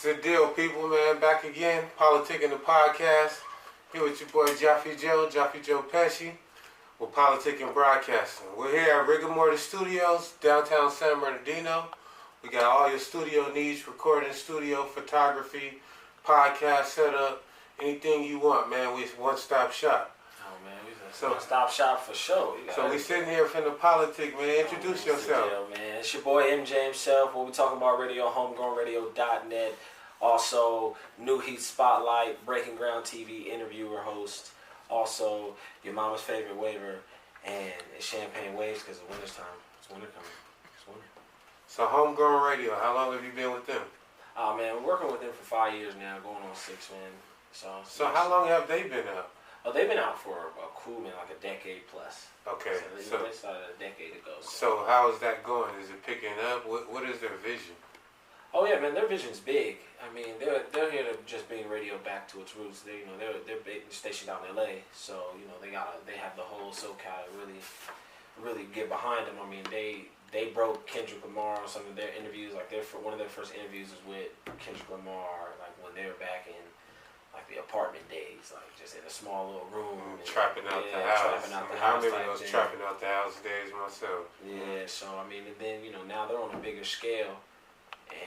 What's the deal, people, man? Back again, PolitiKan the Podcast. Here with your boy, Jaffe Joe Pesci, with PolitiKan Broadcasting. We're here at Rigor Mortis Studios, downtown San Bernardino. We got all your studio needs, recording studio, photography, podcast setup, anything you want, man. We're one-stop shop. Oh, man, we're one-stop shop for sure. So we sitting here from the politic, man. Introduce yourself. Deal, man. It's your boy MJ himself. What we talking about radio, homegrownradio.net. Also, New Heat Spotlight, Breaking Ground TV, interviewer, host. Also, your mama's favorite waiver, and it's Champagne Waves because it's winter time. It's winter coming. It's winter. So Homegrown Radio, how long have you been with them? Oh, man, we're working with them for 5 years now, going on 6, man. So how long have they been out? Oh, they've been out for a cool, man, like a decade plus. Okay. So they started a decade ago. So how is that going? Is it picking up? What is their vision? Oh yeah, man, their vision's big. I mean, they're here to just bring radio back to its roots. They're big, stationed out in LA, so they have the whole SoCal to really get behind them. I mean, they broke Kendrick Lamar on some of their interviews. Like one of their first interviews was with Kendrick Lamar, like when they were back in like the apartment days, like just in a small little room, trapping out the house. I remember those trapping out the house days myself. Yeah, so I mean, and then now they're on a bigger scale. And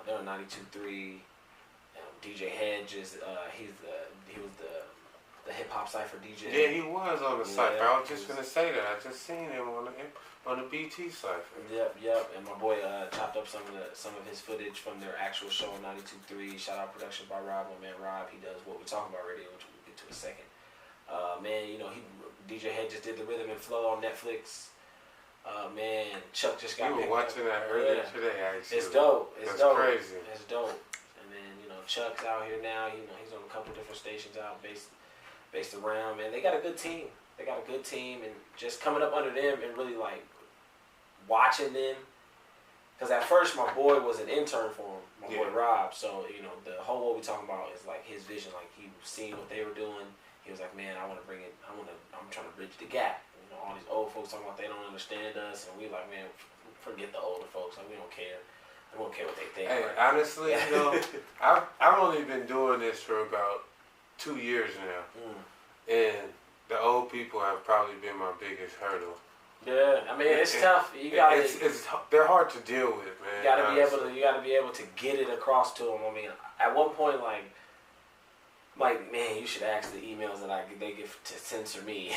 they're on 92.3. DJ Hedge is he was the hip hop cipher DJ. Yeah, he was on the cipher. I was just gonna say that. I just seen him on the BT cipher. Yep. And my boy chopped up some of his footage from their actual show on 92.3. Shout out production by Rob. My man Rob. He does What We Talkin Bout Radio, which we'll get to in a second. DJ Hedge just did the Rhythm and Flow on Netflix. Man, Chuck just got. We were watching that earlier today. Actually, it's dope. That's crazy. It's dope. And then Chuck's out here now. He's on a couple different stations out based around. Man, they got a good team. And just coming up under them and really like watching them. Because at first my boy was an intern for him, my boy Rob. So the whole What We Talking About is like his vision. Like he was seeing what they were doing. He was like, man, I want to bring it. I'm trying to bridge the gap. All these old folks talking about they don't understand us, and we like, man, forget the older folks. Like we don't care. I don't care what they think. Hey, right? Honestly, I've only been doing this for about 2 years now, and the old people have probably been my biggest hurdle. Yeah, I mean it's tough. You gotta. They're hard to deal with, man. You gotta be able to get it across to them. I mean, at one point, like man, you should ask the emails that they give to censor me.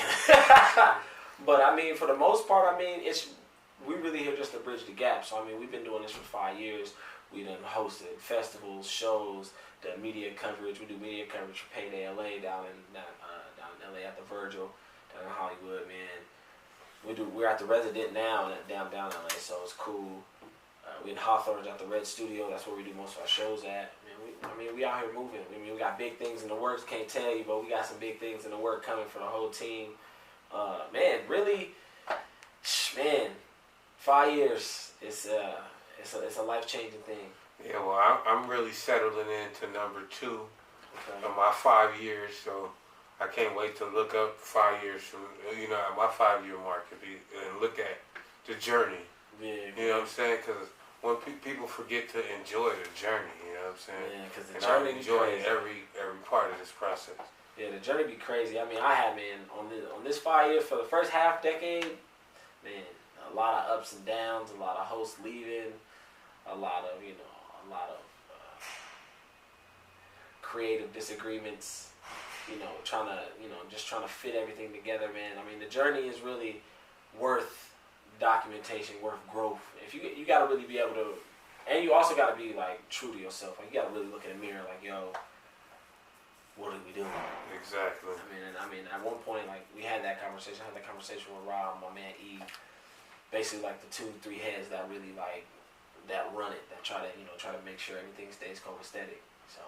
But I mean, for the most part, we really here just to bridge the gap. So I mean, we've been doing this for 5 years. We done hosted festivals, shows, the media coverage. We do media coverage for Payday LA down in LA at the Virgil, down in Hollywood, man. We're at the Resident now downtown LA, so it's cool. We in Hawthorne at the Red Studio. That's where we do most of our shows at. We out here moving. We got big things in the works. Can't tell you, but we got some big things in the work coming for the whole team. Man, 5 years. It's a life-changing thing. Yeah, well, I'm really settling into number 2 of my 5 years, so I can't wait to look up 5 years from at my 5-year mark and look at the journey. Yeah, you know what I'm saying? Because when people forget to enjoy the journey, you know what I'm saying? Yeah, because the journey I'm enjoying every part of this process. Yeah, the journey be crazy. I mean, on this 5 years, for the first half decade, man, a lot of ups and downs, a lot of hosts leaving, a lot of creative disagreements, trying to fit everything together, man. I mean, the journey is really worth documentation, worth growth. If you got to really be able to, and you also got to be like true to yourself. Like you got to really look in the mirror, like, yo, what are we doing? Exactly. I mean, at one point, like we had that conversation. I had that conversation with Rob, my man E. Basically, like the 2-3 heads that really that run it, that try to make sure everything stays copacetic. So,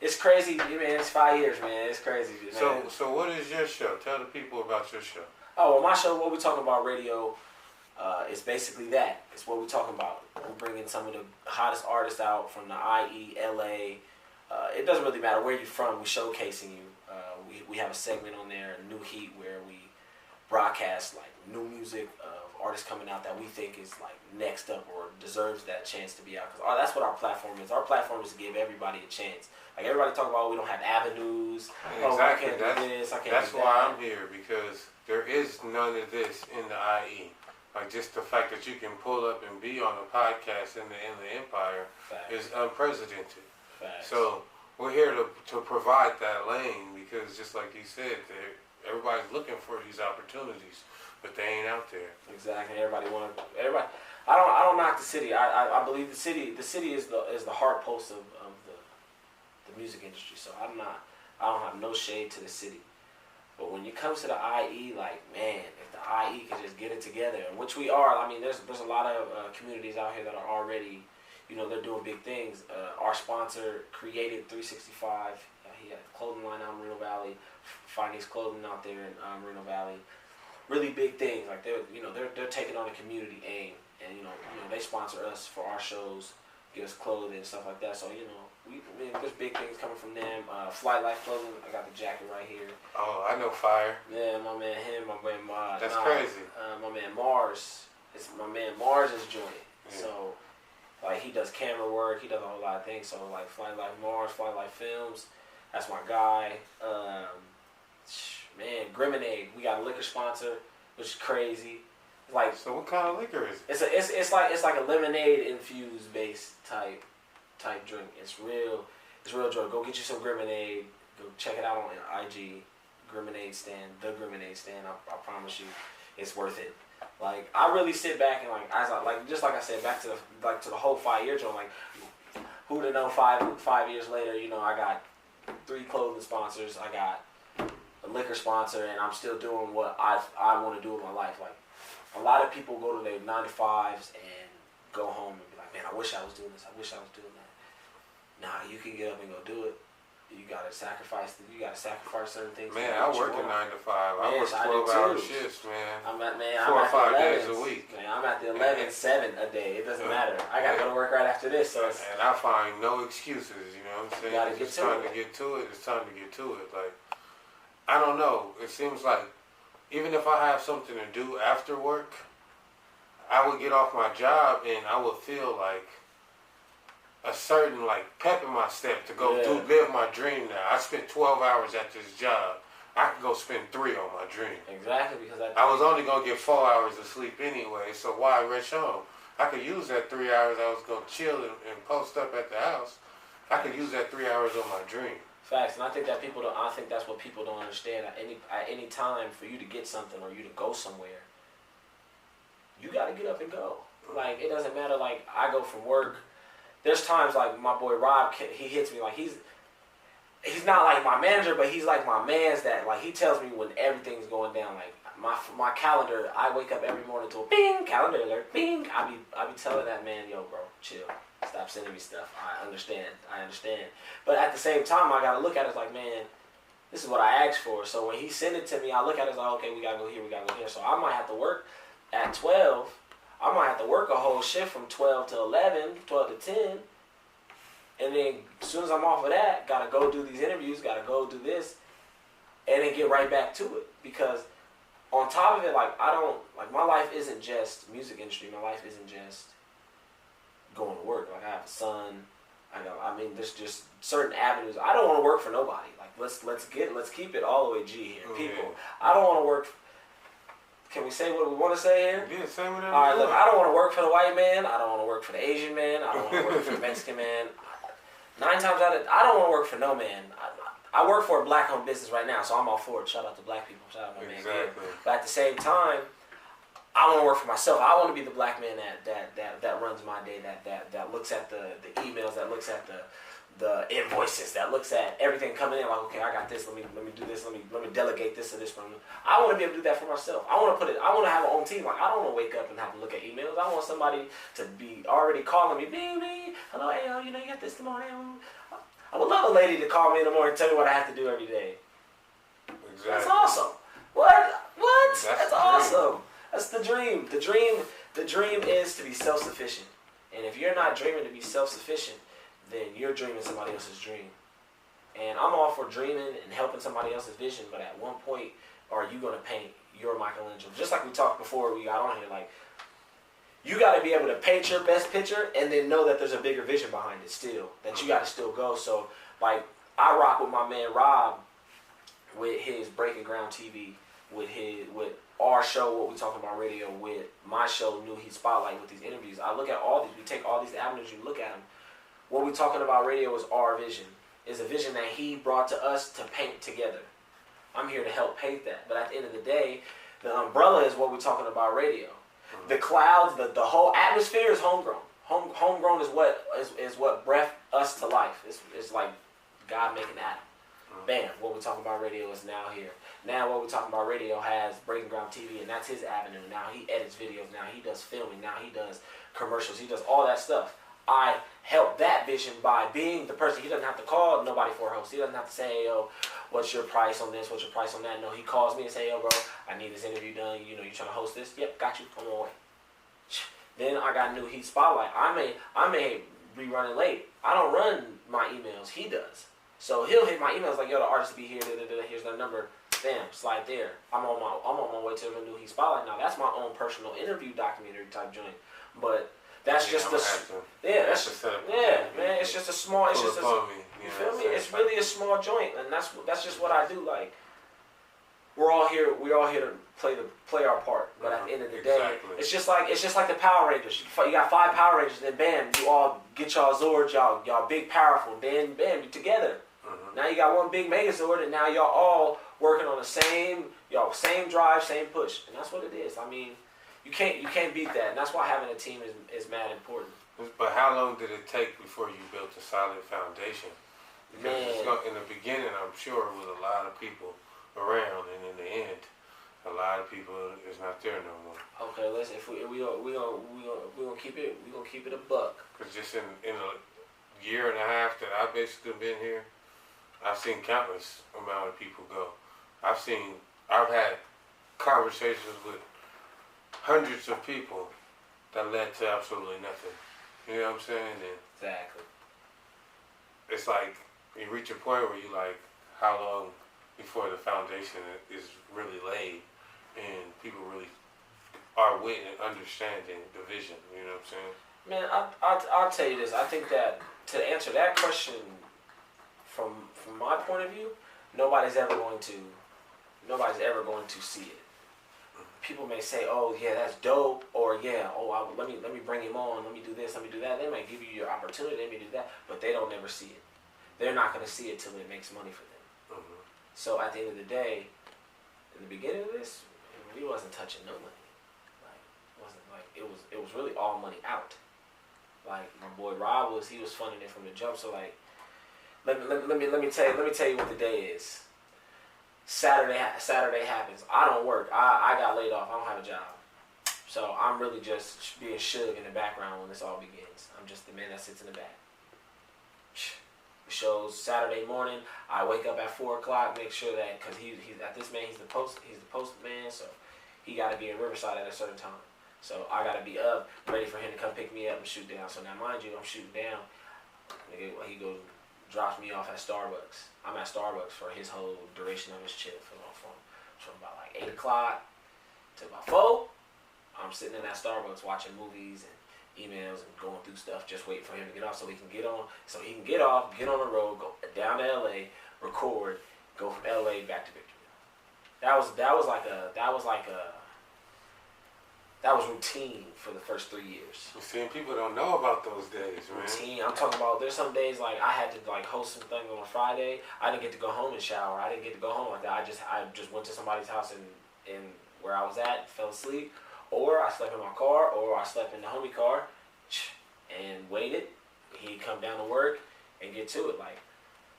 it's crazy, man. It's 5 years, man. It's crazy, man. So what is your show? Tell the people about your show. Oh, well, my show, What We Talkin Bout Radio, is basically that. It's what we talking about. We're bringing some of the hottest artists out from the IE, LA. It doesn't really matter where you're from. We're showcasing you. We have a segment on there, New Heat, where we broadcast like new music of artist coming out that we think is like next up or deserves that chance to be out. Because that's what our platform is. Our platform is to give everybody a chance. Like everybody talk about, we don't have avenues. Exactly. Oh, I can't do this. I can't That's do why that. I'm here, because there is none of this in the IE. Like just the fact that you can pull up and be on a podcast in the Empire is unprecedented. Facts. So we're here to provide that lane, because just like you said, everybody's looking for these opportunities, but they ain't out there. Exactly. Everybody. I don't knock the city. I believe the city is the heart pulse of the music industry. So I don't have no shade to the city. But when it comes to the IE, like, man, if the IE could just get it together, which we are. I mean, there's a lot of communities out here that are already, they're doing big things. Our sponsor created 365. He had a clothing line out in Reno Valley. Findings Clothing out there in Reno Valley. Really big things. Like they're taking on a community aim, and they sponsor us for our shows, give us clothing and stuff like that. So there's big things coming from them. Flight Life Clothing. I got the jacket right here. Oh, I know Fire. Yeah, my man Mars. That's crazy. My man Mars. It's my man Mars' joint. Yeah. So, like, he does camera work. He does a whole lot of things. So, like, Flight Life Mars, Flight Life Films. That's my guy. Man, Grimonade. We got a liquor sponsor, which is crazy. Like, so what kind of liquor is it? It's like a lemonade infused based type drink. It's real joy. Go get you some Grimonade. Go check it out on IG. Grimonade stand, the Grimonade stand. I promise you, it's worth it. Like, I really sit back and just like I said, back to the whole 5 year joint. Like, who'd have known 5 years later? I got 3 clothing sponsors. I got a liquor sponsor, and I'm still doing what I want to do with my life. Like, a lot of people go to their 9 to 5s and go home and be like, man, I wish I was doing this. I wish I was doing that. Nah, you can get up and go do it. You gotta sacrifice certain things. Man, I work a 9 to 5. I work 12-hour shifts, man. I'm 4 or 5 days a week. Man, I'm at the 11-7 a day. It doesn't matter. I gotta go to work right after this. So and I find no excuses. You know what I'm saying? Gotta It's time to get to it. It's time to get to it. Like, I don't know. It seems like even if I have something to do after work, I would get off my job and I would feel like a certain pep in my step to go live my dream now. I spent 12 hours at this job. I could go spend 3 on my dream. Exactly, because I was only going to get 4 hours of sleep anyway, so why rush home? I could use that 3 hours I was going to chill and post up at the house. I could use that 3 hours on my dream. Facts, and I think that's what people don't understand. At any time for you to get something or you to go somewhere, you got to get up and go. Like, it doesn't matter. Like, I go from work. There's times like my boy Rob, he hits me like he's not like my manager, but he's like my man's that like he tells me when everything's going down. Like my calendar, I wake up every morning to a bing, calendar alert, bing. I be telling that man, yo, bro, chill, stop sending me stuff. I understand. But at the same time, I gotta look at it like, man, this is what I asked for. So when he sent it to me, I look at it like, okay, we gotta go here, we gotta go here. So I might have to work at 12. I might have to work a whole shift from 12 to 11, 12 to 10. And then as soon as I'm off of that, gotta go do these interviews, gotta go do this, and then get right back to it. Because on top of it, my life isn't just music industry. My life isn't just going to work. Like, I have a son. There's just certain avenues. I don't want to work for nobody. Like, let's keep it all the way G here. People, I don't want to work. Can we say what we want to say here? Yeah, say whatever. All right, look, I don't want to work for the white man. I don't want to work for the Asian man. I don't want to work for the Mexican man. 9 times out of 10, I don't want to work for no man. I work for a black-owned business right now, so I'm all for it. Shout out to black people. Shout out to my man. But at the same time, I want to work for myself. I want to be the black man that runs my day, that looks at the emails, that looks at the invoices, that looks at everything coming in. Like, okay, I got this. Let me do this. Let me delegate this to this one. I want to be able to do that for myself. I want to have my own team. Like, I don't want to wake up and have to look at emails. I want somebody to be already calling me, baby, hello, Al, you got this tomorrow. I would love a lady to call me in the morning and tell me what I have to do every day. Exactly. That's awesome. What? That's awesome. That's the dream. The dream is to be self-sufficient. And if you're not dreaming to be self-sufficient, then you're dreaming somebody else's dream. And I'm all for dreaming and helping somebody else's vision, but at one point, are you going to paint you're Michelangelo. Just like we talked before we got on here, like, you got to be able to paint your best picture and then know that there's a bigger vision behind it still, that you got to still go. So, like, I rock with my man Rob with his Breaking Ground TV, with our show, What We Talkin Bout Radio, with my show, New Heat Spotlight, with these interviews. I look at all these, we take all these avenues, you look at them. What We Talkin Bout Radio is our vision. Is a vision that he brought to us to paint together. I'm here to help paint that. But at the end of the day, the umbrella is What We Talkin Bout Radio. The clouds, the whole atmosphere is homegrown. Homegrown is what breathed us to life. It's like God making Adam. Bam, What We Talkin Bout Radio is now here. Now What We Talkin Bout Radio has Breaking Ground TV, and that's his avenue. Now he edits videos. Now he does filming. Now he does commercials. He does all that stuff. I help that vision by being the person. He doesn't have to call nobody for a host. He doesn't have to say, hey, yo, what's your price on this? What's your price on that? No, he calls me and say, yo, bro, I need this interview done. You know, you trying to host this? Yep, got you. On my way. Then I got New Heat Spotlight. I may be running late. I don't run my emails. He does. So he'll hit my emails like, yo, the artist will be here. Here's their number. Bam, slide there. I'm on my way to the New Heat Spotlight. Now that's my own personal interview documentary type joint, but. That's just the man. It's just a small. It's just you feel me? It's really a small joint, and that's just what I do. Like, we're all here to play our part. But at the end of the day, it's just like the Power Rangers. You got 5 Power Rangers, then bam, you all get y'all Zords, y'all big powerful. Then bam, you together. Now you got one big Megazord, and now y'all all working on the same drive, same push, and that's what it is. I mean. You can't beat that, and that's why having a team is mad important. But how long did it take before you built a solid foundation? Because in the beginning, I'm sure it was a lot of people around, and in the end, a lot of people is not there no more. Okay, listen. If we gonna keep it a buck. Because just in a year and a half that I've basically been here, I've seen countless amount of people go. I've had conversations with hundreds of people that led to absolutely nothing. You know what I'm saying? And exactly. It's like you reach a point where you like, how long before the foundation is really laid and people really are with and understanding the vision. You know what I'm saying? Man, I'll tell you this. I think that to answer that question from my point of view, nobody's ever going to see it. People may say, "Oh, yeah, that's dope," or "Yeah, let me bring him on. Let me do this. Let me do that." They might give you your opportunity. They may do that, but they don't never see it. They're not going to see it till it makes money for them. So at the end of the day, in the beginning of this, we wasn't touching no money. It was really all money out. Like my boy Rob was funding it from the jump. So like, let me tell you what the day is. Saturday happens. I don't work. I got laid off. I don't have a job. So I'm really just being Suge in the background when this all begins. I'm just the man that sits in the back. Shows Saturday morning. I wake up at 4 o'clock. Make sure that because he's the postman. So he got to be in Riverside at a certain time. So I got to be up, ready for him to come pick me up and shoot down. So now mind you, I'm shooting down. He goes. Drops me off at Starbucks. I'm at Starbucks for his whole duration of his trip from about like 8 o'clock to about 4. I'm sitting in that Starbucks watching movies and emails and going through stuff, just waiting for him to get off so he can get on. So he can get off, get on the road, go down to LA, record, go from LA back to Victorville. That was routine for the first 3 years. You see, people don't know about those days, man. Routine. I'm talking about. There's some days like I had to like host some thing on a Friday. I didn't get to go home and shower. I didn't get to go home like that. I just went to somebody's house and where I was at, fell asleep, or I slept in my car, or I slept in the homie car, and waited. He'd come down to work and get to it like.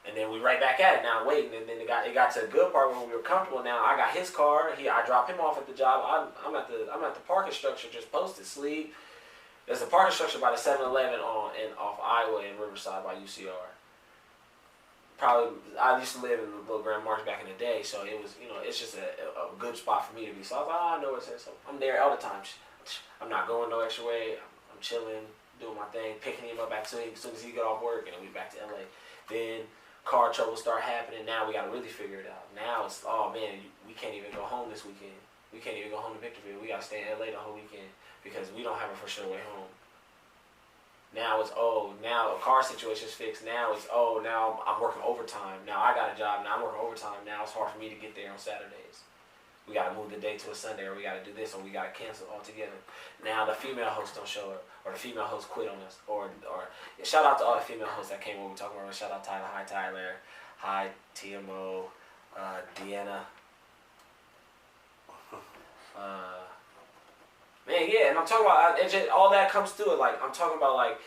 And then we right back at it now waiting, and then it got to a good part when we were comfortable. Now I got his car. I dropped him off at the job. I'm at the parking structure just posted sleep. There's a parking structure by the 7-Eleven off Iowa in Riverside by UCR. Probably I used to live in Little Grand Marsh back in the day, so it was it's just a good spot for me to be. So I was like, I know what's there. So I'm there all the time. I'm not going no extra way. I'm chilling, doing my thing, picking him up as soon as he got off work, and then we back to LA. Then car trouble start happening. Now we got to really figure it out. Now it's, oh man, we can't even go home this weekend. We can't even go home to Victorville. We gotta stay in LA the whole weekend because we don't have a for sure way home. Now it's, now a car situation's fixed. Now it's, now I'm working overtime. Now I got a job. Now I'm working overtime. Now it's hard for me to get there on Saturdays. We got to move the day to a Sunday, or we got to do this, or we got to cancel altogether. Now the female hosts don't show up, or the female hosts quit on us, or shout out to all the female hosts that came over. We talking about. Shout out Tyler. Hi Tyler. Hi TMO. Deanna. Man, yeah, and I'm talking about all that comes to it. Like I'm talking about like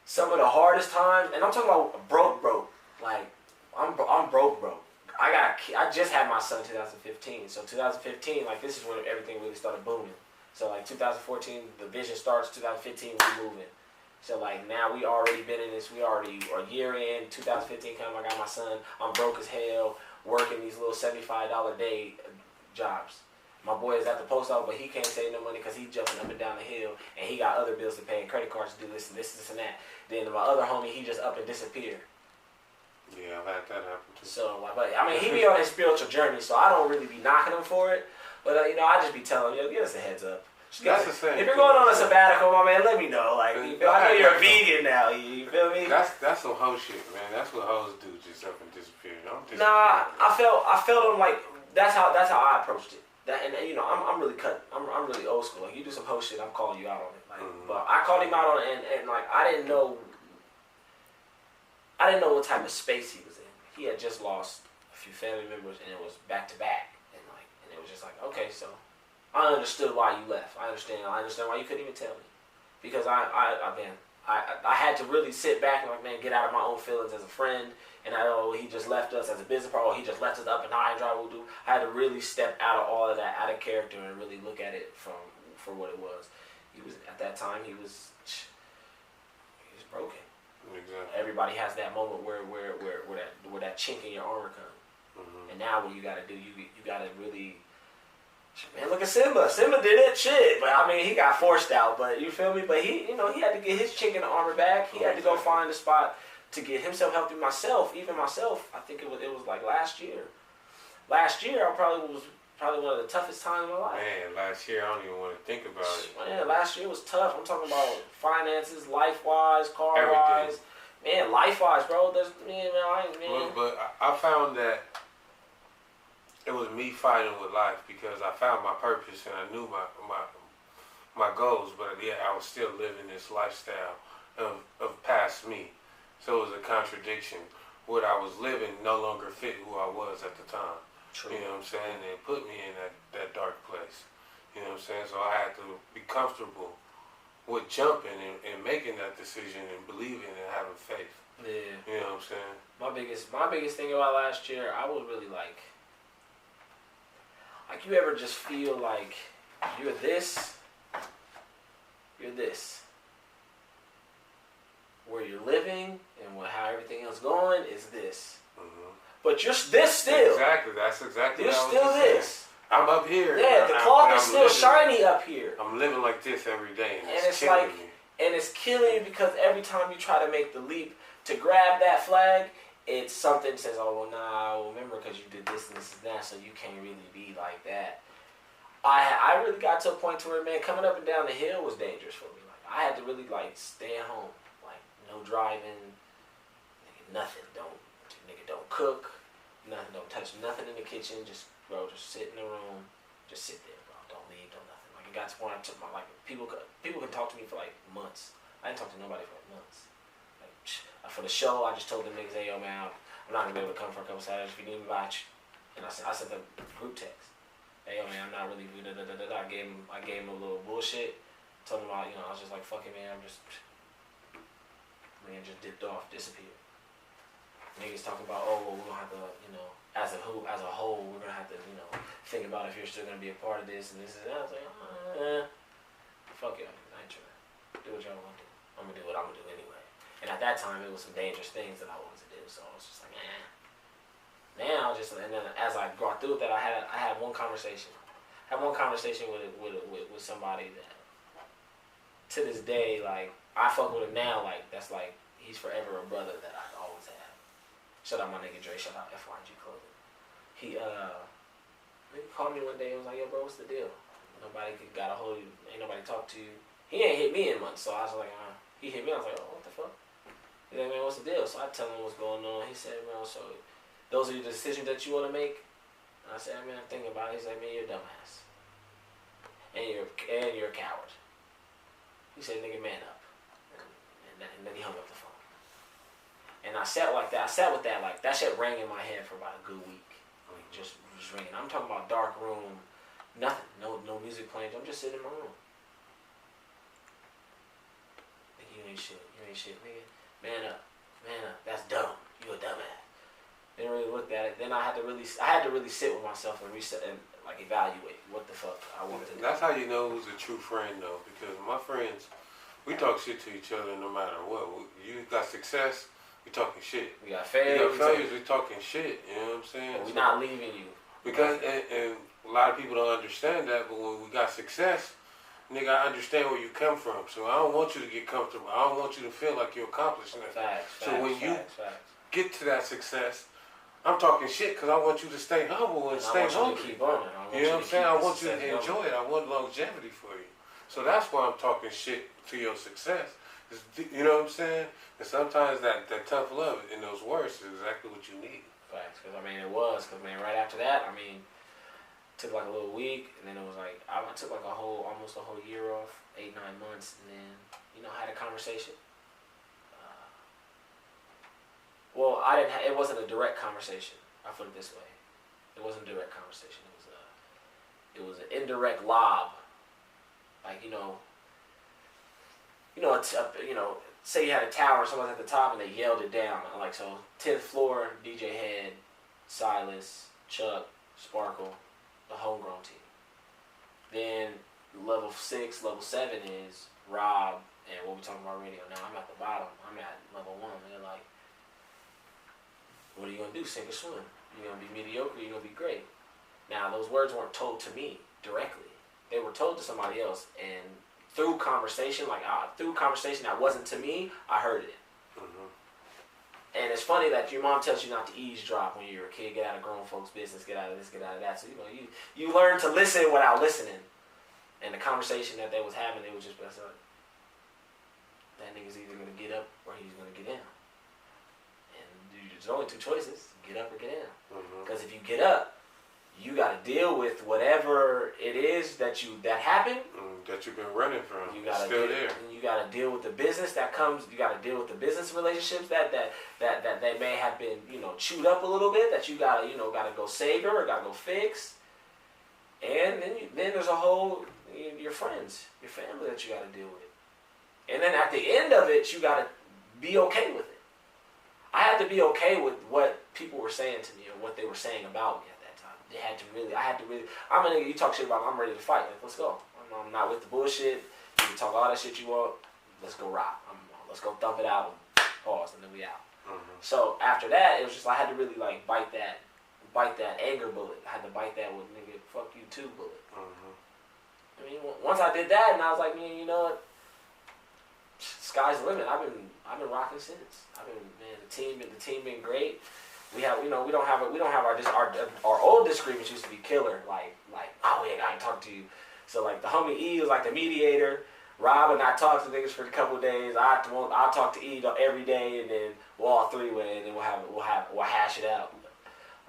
some of the hardest times, and I'm talking about broke. Like I'm broke. I just had my son in 2015. So 2015, like this is when everything really started booming. So like 2014, the vision starts. 2015, we moving. So like now we already been in this. We already a year in. 2015 come, I got my son. I'm broke as hell, working these little $75 a day jobs. My boy is at the post office, but he can't save no money because he's jumping up and down the hill, and he got other bills to pay and credit cards to do this and that. Then my other homie, he just up and disappeared. Yeah, I've had that happen too. So, but I mean, he be on his spiritual journey, so I don't really be knocking him for it. But I just be telling him, give us a heads up. That's the same. If you're going on a sabbatical, my man, let me know. Like, I know you're a vegan now. You feel me? That's some hoe shit, man. That's what hoes do, just up and disappear. Nah, I felt him like that's how I approached it. That and I'm really cut. I'm really old school. Like you do some hoe shit, I'm calling you out on it. Like, but I called him out on it, and like I didn't know what type of space he was in. He had just lost a few family members, and it was back to back, and it was just like, okay, so I understood why you left. I understand why you couldn't even tell me, because I had to really sit back and like, man, get out of my own feelings as a friend. And he just left us as a business partner. He just left us up and high and dry. I had to really step out of all of that, out of character, and really look at it for what it was. He was at that time. He was broken. Exactly. Everybody has that moment where that chink in your armor comes. Mm-hmm. And now what you got to do, you got to really. Man, look at Simba. Simba did it, shit. But I mean, he got forced out. But you feel me? But he had to get his chink in the armor back. He had to go find a spot to get himself healthy. Even myself, I think it was like last year. Last year, I probably was one of the toughest times of my life. Man, last year I don't even want to think about it. Man, last year was tough. I'm talking about finances, life-wise, car-wise. Man, life-wise, bro. But I found that it was me fighting with life because I found my purpose and I knew my goals. But yeah, I was still living this lifestyle of past me. So it was a contradiction. What I was living no longer fit who I was at the time. True. You know what I'm saying? And it put me in that dark place. You know what I'm saying? So I had to be comfortable with jumping and making that decision and believing and having faith. Yeah. You know what I'm saying? My biggest thing about last year, I was really like you ever just feel like you're this. Where you're living and how everything else going is this. Mm-hmm. But you're this still. Exactly. That's exactly you're what I was still this. Saying. I'm up here. Yeah, the cloth is still shiny up here. I'm living like this every day, and it's killing me. And it's killing you because every time you try to make the leap to grab that flag, it's something that says, oh, well, nah, well, remember because you did this and this and that, so you can't really be like that. I really got to a point to where, man, coming up and down the hill was dangerous for me. Like I had to really stay at home. No driving, nothing. Don't cook, nothing. Don't touch nothing in the kitchen. Just sit in the room. Just sit there, bro. Don't leave. Don't nothing. Like it got to the point I took people can talk to me for months. I didn't talk to nobody for months. For the show, I just told them niggas, hey yo man, I'm not gonna be able to come for a couple Saturdays. If you need me, watch. And I sent them group text. Hey yo man, I'm not really. I gave him a little bullshit. Told him I was just like, fuck it man, I'm just. And just dipped off, disappeared. Niggas talking about, oh, well, we're gonna have to, as a whole, we're gonna have to, think about if you're still gonna be a part of this and this and that. I was like, fuck y'all, I ain't trying. Do what y'all want to do. I'm gonna do what I'm gonna do anyway. And at that time, it was some dangerous things that I wanted to do, so I was just like, Now, and then as I got through that, I had one conversation. I had one conversation with somebody that, to this day, I fuck with him now, that's he's forever a brother that I always have. Shout out my nigga Dre, shout out FYG Clothing. He, He called me one day and was like, yo, bro, what's the deal? Nobody got a hold of you. Ain't nobody talk to you. He ain't hit me in months, so I was like, he hit me. I was like, oh, what the fuck? He's like, man, what's the deal? So I tell him what's going on. He said, man, so those are the decisions that you want to make? And I said, man, I'm thinking about it. He's like, man, you're a dumbass. And you're a coward. He said, nigga, man up. And then he hung up the phone. And I sat like that. I sat with that. Like, that shit rang in my head for about a good week. I mean, just ringing. I'm talking about dark room. Nothing. No music playing. I'm just sitting in my room. Nigga, you ain't shit. You ain't shit, nigga. Man up. Man up. That's dumb. You a dumbass. Didn't really look at it. Then I had to really sit with myself and reset and like evaluate what the fuck I wanted to do. That's how you know who's a true friend, though, because my friends, we talk shit to each other no matter what. You got success, we talking shit. We got failures. We talking shit. You know what I'm saying? We're not leaving you. Because and a lot of people don't understand that, but when we got success, nigga, I understand where you come from. So I don't want you to get comfortable. I don't want you to feel like you're accomplishing it. So when you get to that success, I'm talking shit because I want you to stay humble and stay hungry. Keep on it. You know what I'm saying? I want you to enjoy it. I want longevity for you. So that's why I'm talking shit to your success. You know what I'm saying? And sometimes that tough love in those words is exactly what you need. Facts. Because, I mean, it was. Because, man, right after that, I mean, took like a little week. And then it was like, I took like almost a whole year off, 8-9 months. And then, had a conversation. Well, it wasn't a direct conversation. I put it this way. It wasn't a direct conversation. It was an indirect lob. Like, say you had a tower, someone's at the top, and they yelled it down. Like, so, 10th floor, DJ Head, Silas, Chuck, Sparkle, the homegrown team. Then, level 6, level 7 is Rob, and what we talking about radio. Now, I'm at the bottom. I'm at level 1. And they're like, what are you going to do, sink or swim? You're going to be mediocre, you're going to be great. Now, those words weren't told to me directly. They were told to somebody else. And through conversation that wasn't to me, I heard it. Mm-hmm. And it's funny that your mom tells you not to eavesdrop when you're a kid. Get out of grown folks' business, get out of this, get out of that. So, you learn to listen without listening. And the conversation that they was having, they was just like, that nigga's either going to get up or he's going to get down. There's only two choices: get up or get down. Because if you get up, you got to deal with whatever it is that happened. That you've been running from. You got still there. And you got to deal with the business that comes. You got to deal with the business relationships that they may have been chewed up a little bit. That you got to go savor or got to go fix. And then there's a whole your friends, your family that you got to deal with. And then at the end of it, you got to be okay with it. I had to be okay with what people were saying to me or what they were saying about me at that time. I had to really, I'm a nigga, you talk shit about me, I'm ready to fight. Like, let's go. I'm not with the bullshit. You can talk all that shit you want. Let's go rock. Let's go thump it out and pause, and then we out. Mm-hmm. So after that, it was just, I had to really like bite that anger bullet. I had to bite that with nigga, fuck you too bullet. Mm-hmm. I mean, once I did that, and I was like, man, you know what? Sky's the limit. I've been rocking since. The team been great. We don't have our old disagreements used to be killer. Like oh yeah, I ain't talk to you. So like the homie E was like the mediator. Rob and I talked to niggas for a couple of days. I'll talk to E every day, and then we'll all three-way, and then we'll hash it out.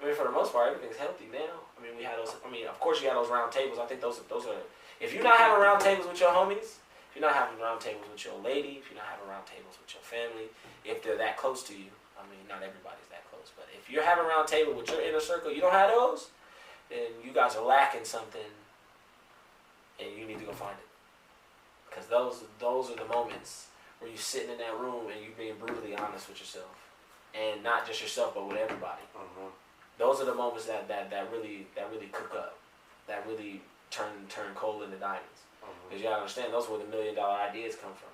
I mean, for the most part, everything's healthy now. I mean, we had those. I mean, of course, you had those round tables. I think those are. If you're not having round tables with your homies. If you're not having round tables with your lady, if you're not having round tables with your family, if they're that close to you, I mean, not everybody's that close, but if you're having a round table with your inner circle, you don't have those, then you guys are lacking something, and you need to go find it. Because those are the moments where you're sitting in that room and you're being brutally honest with yourself, and not just yourself, but with everybody. Mm-hmm. Those are the moments that really cook up, that really turn coal into diamonds. Because you gotta understand, those are where the $1 million ideas come from.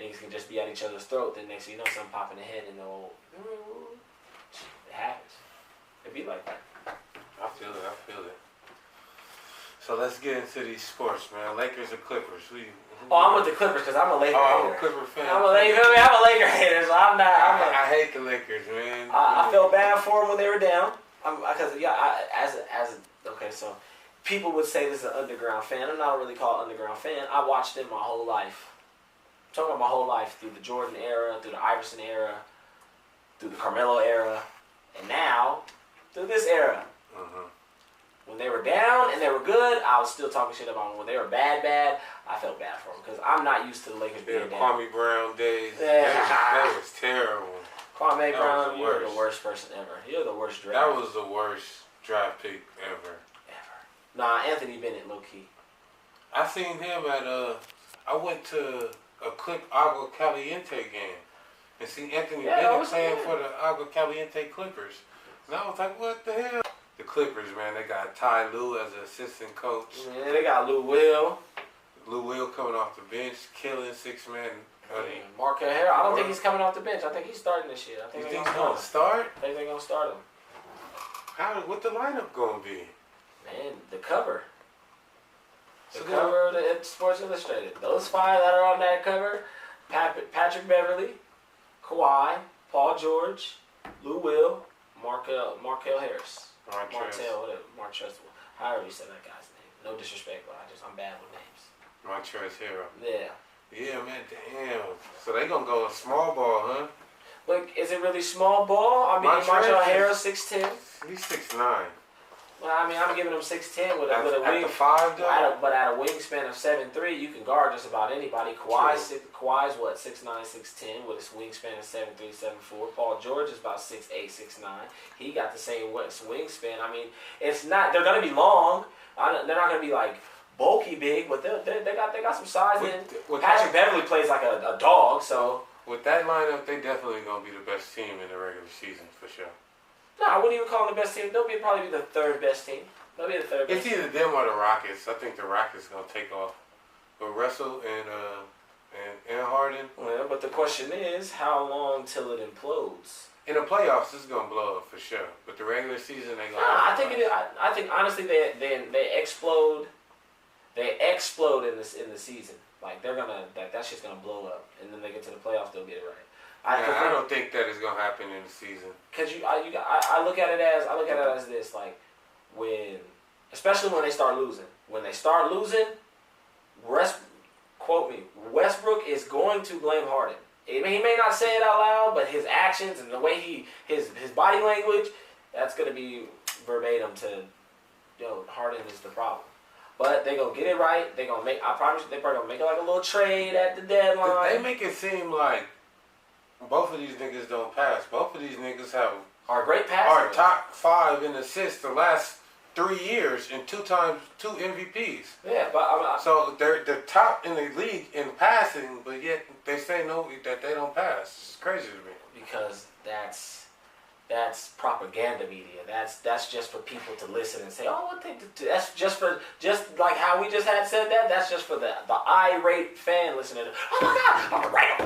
Niggas can just be at each other's throat, then next thing you know, something pop in the head and it happens. It be like that. I feel it. So let's get into these sports, man. Lakers or Clippers? I'm with the Clippers because I'm a Laker hater. I'm a Clipper fan. I'm a Laker hater, so I'm not. I hate the Lakers, man. I felt bad for them when they were down. Okay, so people would say this is an underground fan. I'm not really called underground fan. I watched them my whole life. I'm talking about my whole life, through the Jordan era, through the Iverson era, through the Carmelo era, and now through this era. Mm-hmm. When they were down and they were good, I was still talking shit about them. When they were bad, I felt bad for them because I'm not used to the Lakers being down. Kwame Brown days. Yeah. That was terrible. Kwame Brown, you're the worst person ever. You're the worst draft. That was the worst draft pick ever. Nah, Anthony Bennett, low key. I seen him at I went to a Agua Caliente game and seen Anthony Bennett playing for the Agua Caliente Clippers. And I was like, what the hell? The Clippers, man, they got Ty Lue as an assistant coach. Yeah, they got Lou Will. Lou Will coming off the bench, killing 6-man. Markel Harris. I don't think he's coming off the bench. I think he's starting this year. I think he's going to start? I think they're going to start him. What the lineup going to be? Man, the cover. The cover of the Sports Illustrated. Those 5 that are on that cover, Patrick Beverly, Kawhi, Paul George, Lou Will, Markel Harris. Martrez, however you say that guy's name. No disrespect, but I'm bad with names. Montrezl Harrell. Yeah. Yeah, man, damn. So they gonna go a small ball, huh? But is it really small ball? I mean, Montrezl Harrell 6'10". He's 6'9". Well, I mean, I'm giving him 6'10" with a wing. At the 5 though. But at a wingspan of 7'3", you can guard just about anybody. Kawhi's what, 6'9", 6'10", with his wingspan of 7'3", 7'4". Paul George is about 6'8", 6'9". He got the same wingspan. I mean, it's not. They're gonna be long. They're not gonna be like bulky big, but they got some size. Patrick Beverly plays like a dog, so. With that lineup, they definitely gonna be the best team in the regular season for sure. No, I wouldn't even call them the best team. They'll probably be the 3rd best team. They'll be the 3rd best. It's either them or the Rockets. I think the Rockets gonna take off. But Russell and Harden. Well, but the question is, how long till it implodes? In the playoffs, it's gonna blow up for sure. But the regular season, they gonna. I think honestly, they explode. They explode in the season. Like they're gonna that shit's gonna blow up, and then they get to the playoffs, they'll get it right. I don't think that is gonna happen in the season. Cause I look at it as this, like especially when they start losing. When they start losing, quote me, Westbrook is going to blame Harden. He may not say it out loud, but his actions and the way his body language, that's gonna be verbatim to, Harden is the problem. But they gonna get it right. I promise you, they probably gonna make it like a little trade at the deadline. They make it seem like both of these niggas don't pass. Both of these niggas are great passers. Are top 5 in assists the last 3 years and 2 MVPs. Yeah, but so they're top in the league in passing, but yet they say that they don't pass. It's crazy to me. Because that's propaganda media. That's just for people to listen and say, oh, that's just like how we just had said that. That's just for the irate fan listening. Oh my God, I'm right.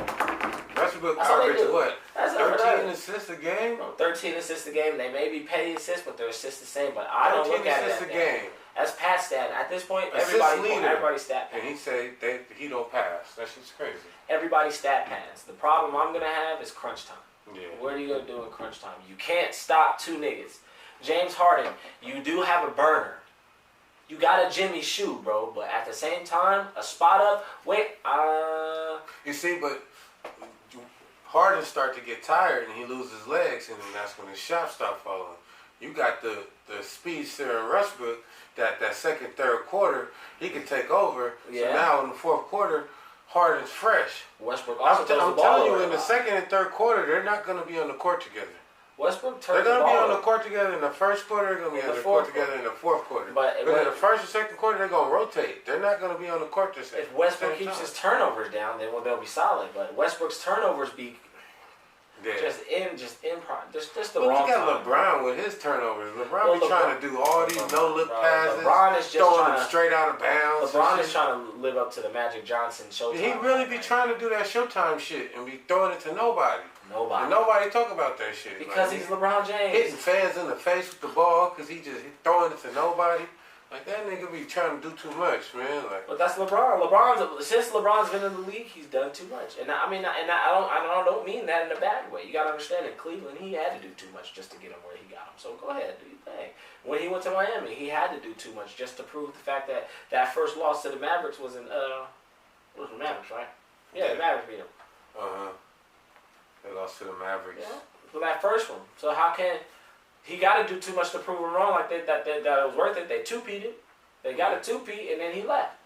Westbrook average what? 13 assists a game. 13 assists a game. They may be petty assists, but their assists the same. But I don't look at it. 13 assists a game. That's Pat's stat. At this point, everybody's stat pads. And he say he don't pass. That shit's crazy. Everybody's stat pads. The problem I'm gonna have is crunch time. Yeah. What are you going to do in crunch time? You can't stop 2 niggas. James Harden, you do have a burner. You got a Jimmy shoe, bro. But at the same time, a spot up, You see, but Harden start to get tired and he loses legs, and then that's when his shots start falling. You got the speedster in Westbrook that second, third quarter, he can take over. Yeah. So now in the 4th quarter, Harden's fresh. Westbrook also I'm telling you, in the 2nd and 3rd quarter, they're not going to be on the court together. Westbrook They're going to be on the court together in the 1st quarter. They're going to be on the court together in the 4th quarter. But in the 1st and 2nd quarter, they're going to rotate. They're not going to be on the court the same. If Westbrook keeps his turnovers down, then they'll be solid. But Westbrook's turnovers be just the wrong time. You got LeBron with his turnovers. LeBron be trying to do all these no-look passes. LeBron is just throwing them straight out of bounds. LeBron is trying to live up to the Magic Johnson Showtime. He really be trying to do that Showtime shit and be throwing it to nobody. And nobody talk about that shit. Because he's LeBron James. Hitting fans in the face with the ball because he throwing it to nobody. Like, that nigga be trying to do too much, man. Like, but that's LeBron. Since LeBron's been in the league, he's done too much. And I don't mean that in a bad way. You gotta understand, in Cleveland, he had to do too much just to get him where he got him. So go ahead, do your thing. When he went to Miami, he had to do too much just to prove the fact that that first loss to the Mavericks was in it was the Mavericks, right? Yeah, the Mavericks beat him. They lost to the Mavericks. Yeah, for that first one. So how can he got to do too much to prove him wrong? Like that it was worth it. They two-peated. They got a two-peat, and then he left.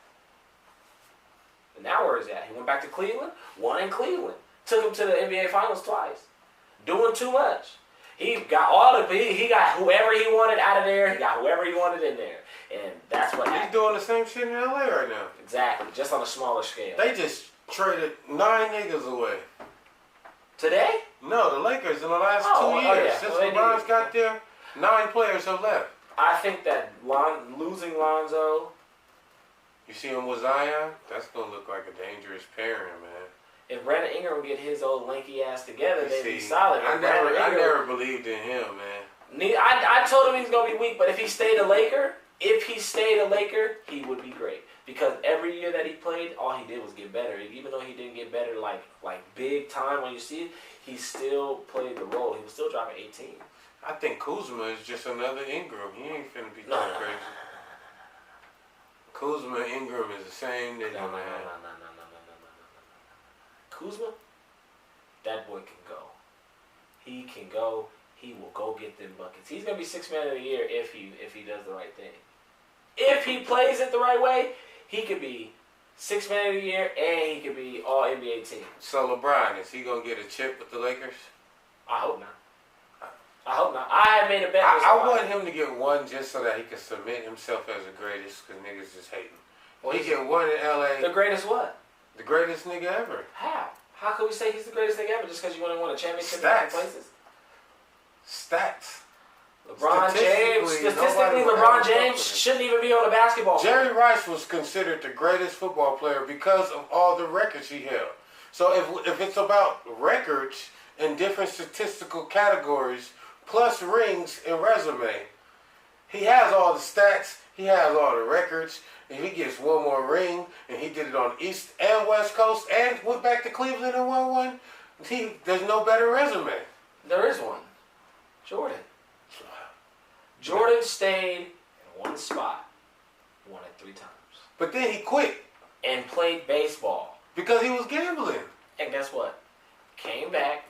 And now where is he at? He went back to Cleveland. Won in Cleveland. Took him to the NBA Finals twice. Doing too much. He got he got whoever he wanted out of there. He got whoever he wanted in there, and that's what happened. He's doing the same shit in LA right now. Exactly, just on a smaller scale. They just traded 9 niggas away. Today? No, the Lakers in the last 2 years. Yeah. Since LeBron's got there, 9 players have left. I think that losing Lonzo. You see him with Zion? That's going to look like a dangerous pairing, man. If Brandon Ingram get his old lanky ass together, they'd be solid. I never believed in him, man. I told him he's going to be weak, but if he stayed a Laker, he would be great. Because every year that he played, all he did was get better. Even though he didn't get better like big time when you see it, he still played the role. He was still dropping 18. I think Kuzma is just another Ingram. He ain't finna be no, crazy. Kuzma and Ingram is the same nigga, man. No. Kuzma, that boy can go. He can go. He will go get them buckets. He's gonna be 6th man of the year if he does the right thing. If he plays it the right way, he could be 6th man of the year and he could be all NBA team. So LeBron, is he gonna get a chip with the Lakers? I hope not. I had made a bet. I want him to get one just so that he can submit himself as the greatest, because niggas just hating. Well, he get one in LA. The greatest what? The greatest nigga ever. How? How can we say he's the greatest nigga ever just because you want to win a championship in different places? Stats. LeBron James. Statistically, LeBron James shouldn't even be on the basketball court. Jerry Rice was considered the greatest football player because of all the records he held. So if it's about records in different statistical categories, plus rings and resume, he has all the stats, he has all the records, and he gets one more ring, and he did it on East and West Coast, and went back to Cleveland and won one. There's no better resume. There is one. Jordan stayed in one spot, won it 3 times. But then he quit. And played baseball. Because he was gambling. And guess what? Came back,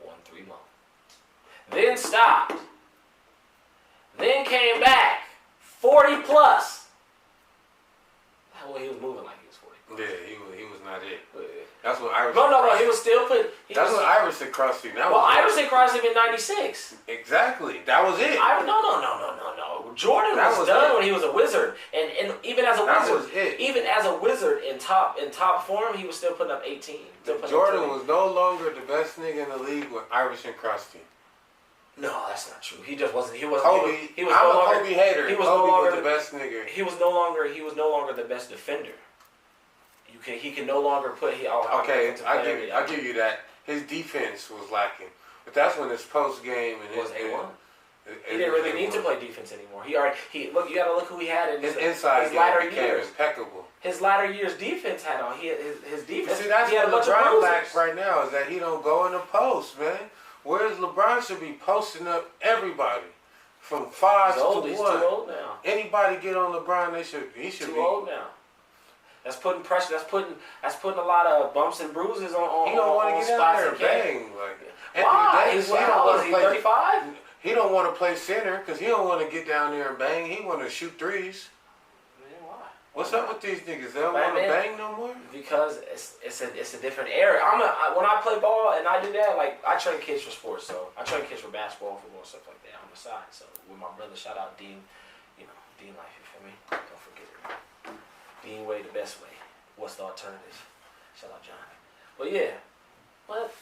won 3 more. Then stopped. Then came back, 40 plus. Well, he was moving like he was 40. Yeah, he was not it. That's what Iverson. No. He was still put. That's what Iverson crossed you. Iverson crossed him in '96. Exactly. That was it. No. Jordan was done when he was a Wizard, and even as a Wizard in top form, he was still putting up 18. Jordan was no longer the best nigga in the league when Iverson crossed him. No, that's not true. He just wasn't. He wasn't. Kobe. He was I'm no longer, a Kobe hater. He was Kobe no longer was the best nigga. He was no longer the best defender. He can no longer put. I'll give you that. His defense was lacking, but that's when his post game and was A1. He didn't really need to play defense anymore. You gotta look who he had in his inside game latter became years. impeccable. His latter years defense had on. His defense. See, that's what LeBron lacks right now, is that he don't go in the post, man. Whereas LeBron should be posting up everybody from 5 to 1. He's too old now. Anybody get on LeBron, he should be too old now. That's putting pressure. That's putting a lot of bumps and bruises on. He don't want to get out there and bang. Why? Is he 35? He don't want to play center because he don't want to get down there and bang. He want to shoot threes. Man, why? What's up with these niggas? They don't want to bang no more? Because it's a different era. When I play ball and I do that, like, I train kids for sports, so I train kids for basketball, football, stuff like that on the side. So with my brother, shout out Dean, Dean Life, you feel me? Don't forget it. Dean Way, the best way. What's the alternative? Shout out John. But yeah, but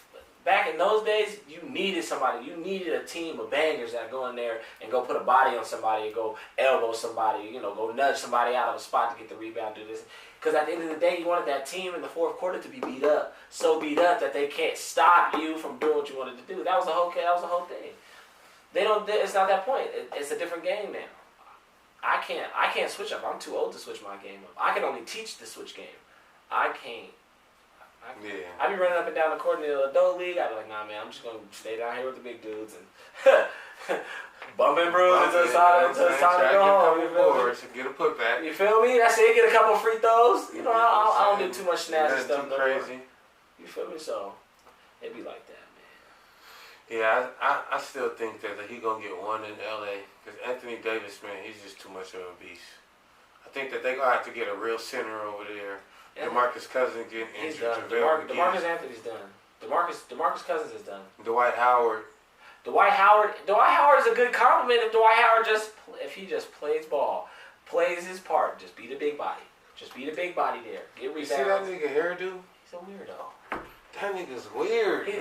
back in those days, you needed somebody. You needed a team of bangers that go in there and go put a body on somebody and go elbow somebody, go nudge somebody out of a spot to get the rebound, do this. Because at the end of the day, you wanted that team in the fourth quarter to be beat up. So beat up that they can't stop you from doing what you wanted to do. That was the whole thing. It's not that point. It's a different game now. I can't switch up. I'm too old to switch my game up. I can only teach the switch game. I can't. I be running up and down the court in the adult league. I be like, nah, man, I'm just gonna stay down here with the big dudes and bumping bruises until it's time to go home. You feel me? Get a putback. You feel me? That's it. Get a couple free throws. You know, I don't do too much snatch and stuff. Too crazy. You feel me? So it be like that, man. Yeah, I still think that he gonna get one in LA because Anthony Davis, man, he's just too much of a beast. I think that they gonna have to get a real center over there. DeMarcus Cousins getting injured. DeMarcus Anthony's done. DeMarcus Cousins is done. Dwight Howard is a good compliment if Dwight Howard if he just plays ball, plays his part, just be the big body. Just be the big body there. Get rebounds. You see that nigga hairdo? He's a weirdo. That nigga's weird. He's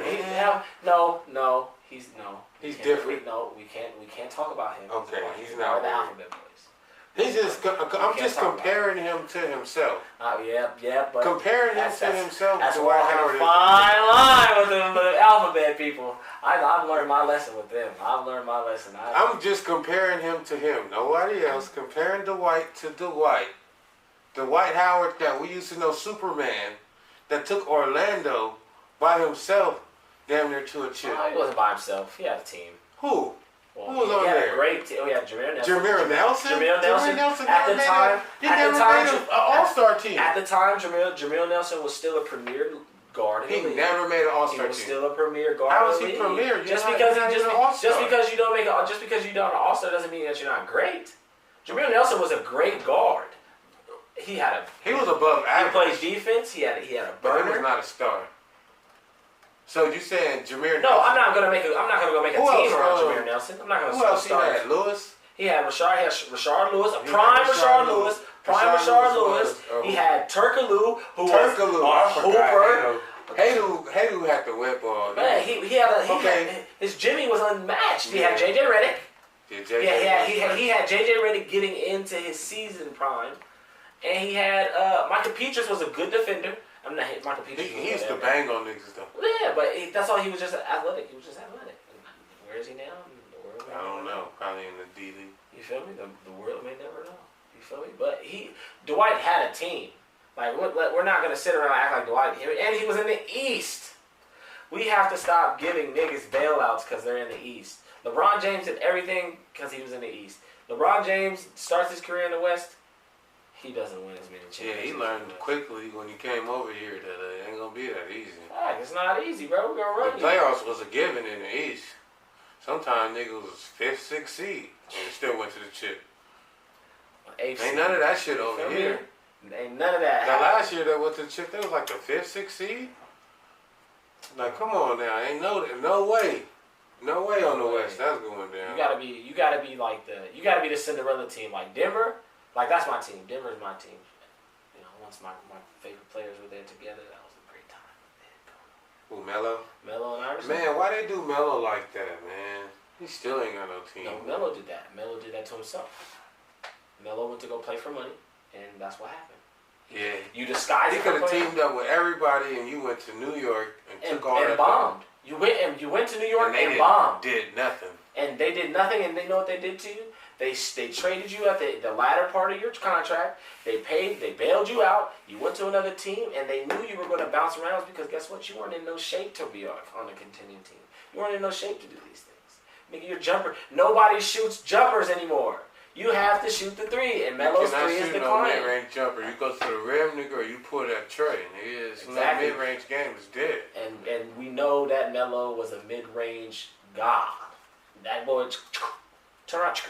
different. No, we can't talk about him. Okay, he's not the alphabet boys. He's just. I'm just comparing him to himself. Yeah, but comparing him to himself. That's where I have a fine line with the alphabet people. I've learned my lesson with them. I've learned my lesson. I'm just comparing him to him. Nobody else. Comparing Dwight to Dwight. Dwight Howard that we used to know, Superman, that took Orlando by himself, damn near to a chip. He wasn't by himself. He had a team. Who? Well, who was on there? A great team. Oh yeah, Jameer Nelson. Jameer Nelson. At the time, he never made an all-star team. At the time, Jameer Nelson was still a premier guard. He never made an all-star team. He was still a premier guard. How was he premier? Just because you don't make just because you don't an all-star doesn't mean that you're not great. Jameer Nelson was a great guard. He was above average. He played defense. He had a burner. But he was not a star. So you saying Jameer Nelson? No, I'm not gonna go make a team around Jameer Nelson. I'm not gonna. Who else he had? Lewis. He had Rashard Lewis, prime Rashard Lewis. He had Turkaloo, who was Hooper. Haydu had the whip on. Man, his Jimmy was unmatched. He had JJ Redick. He had JJ Redick getting into his season prime, and he had Michael Petras was a good defender. I'm not hitting Michael Petras. He used to bang on niggas though. Yeah, but that's all. He was just athletic. Where is he now? I don't know. Probably in the D League. You feel me? The world may never know. You feel me? But Dwight had a team. Like we're not gonna sit around and act like Dwight. And he was in the East. We have to stop giving niggas bailouts because they're in the East. LeBron James did everything because he was in the East. LeBron James starts his career in the West. He doesn't win as many championships. Yeah, he learned quickly when he came over here that it ain't gonna be that easy. It's not easy, bro. We're gonna run the playoffs was a given in the East. Sometimes niggas was 5th, 6th seed and still went to the chip. Ain't none of that shit over here. Ain't none of that. Now last year that went to the chip, they was like the 5th, 6th seed. Like, come on now, ain't no way on the West that's going down. You gotta be the Cinderella team like Denver. Like, that's my team. Denver's my team. You know, once my favorite players were there together, that was a great time. Who, Melo? Melo and Iverson. Man, why they do Melo like that, man? He still ain't got no team. No, Melo did that. Melo did that to himself. Melo went to go play for money, and that's what happened. Yeah. You disguised it. He could have teamed up with everybody, and you went to New York and took all that. Bombed. You went to New York and bombed. Did nothing. And they did nothing, and they know what they did to you? They traded you at the latter part of your contract. They bailed you out. You went to another team, and they knew you were going to bounce around because guess what? You weren't in no shape to be on a contending team. You weren't in no shape to do these things. Nigga, your jumper. Nobody shoots jumpers anymore. You have to shoot the three, and Melo's three is the client. No mid-range jumper. You go to the rim, nigga, or you pull that tray. Exactly. No mid-range game is dead. And we know that Melo was a mid-range god. That boy, turn around.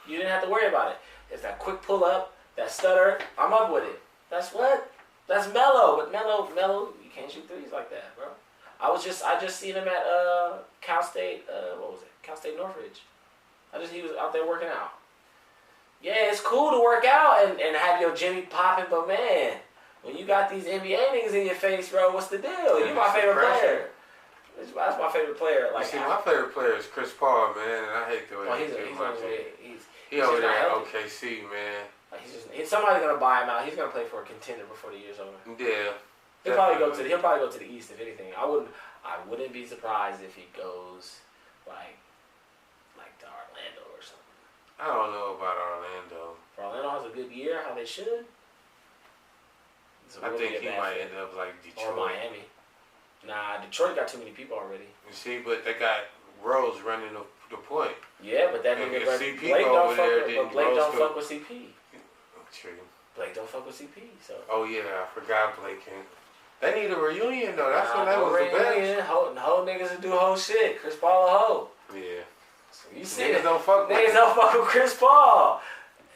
You didn't have to worry about it. It's that quick pull up, that stutter. I'm up with it. That's Melo. But Melo, you can't shoot threes like that, bro. I just seen him at Cal State. What was it? Cal State Northridge. He was out there working out. Yeah, it's cool to work out and have your Jimmy popping, but man, when you got these NBA niggas in your face, bro, what's the deal? You my favorite player. That's my favorite player. Like, see, my favorite player is Chris Paul, man, and I hate the way he over there at OKC, man. Like somebody's gonna buy him out. He's gonna play for a contender before the year's over. Yeah. He'll probably go to the East if anything. I wouldn't be surprised if he goes like to Orlando or something. I don't know about Orlando. Orlando has a good year, how they should. I think he might end up like Detroit. Or Miami. Nah, Detroit got too many people already. You see, but they got Rose running the point. Yeah, but that nigga Blake don't fuck with CP. True. Blake don't fuck with CP, so. Oh yeah, I forgot Blake. They need a reunion though. That's when that was the best. Whole niggas do whole shit. Chris Paul a hoe. Yeah. So you see niggas don't fuck with Chris Paul.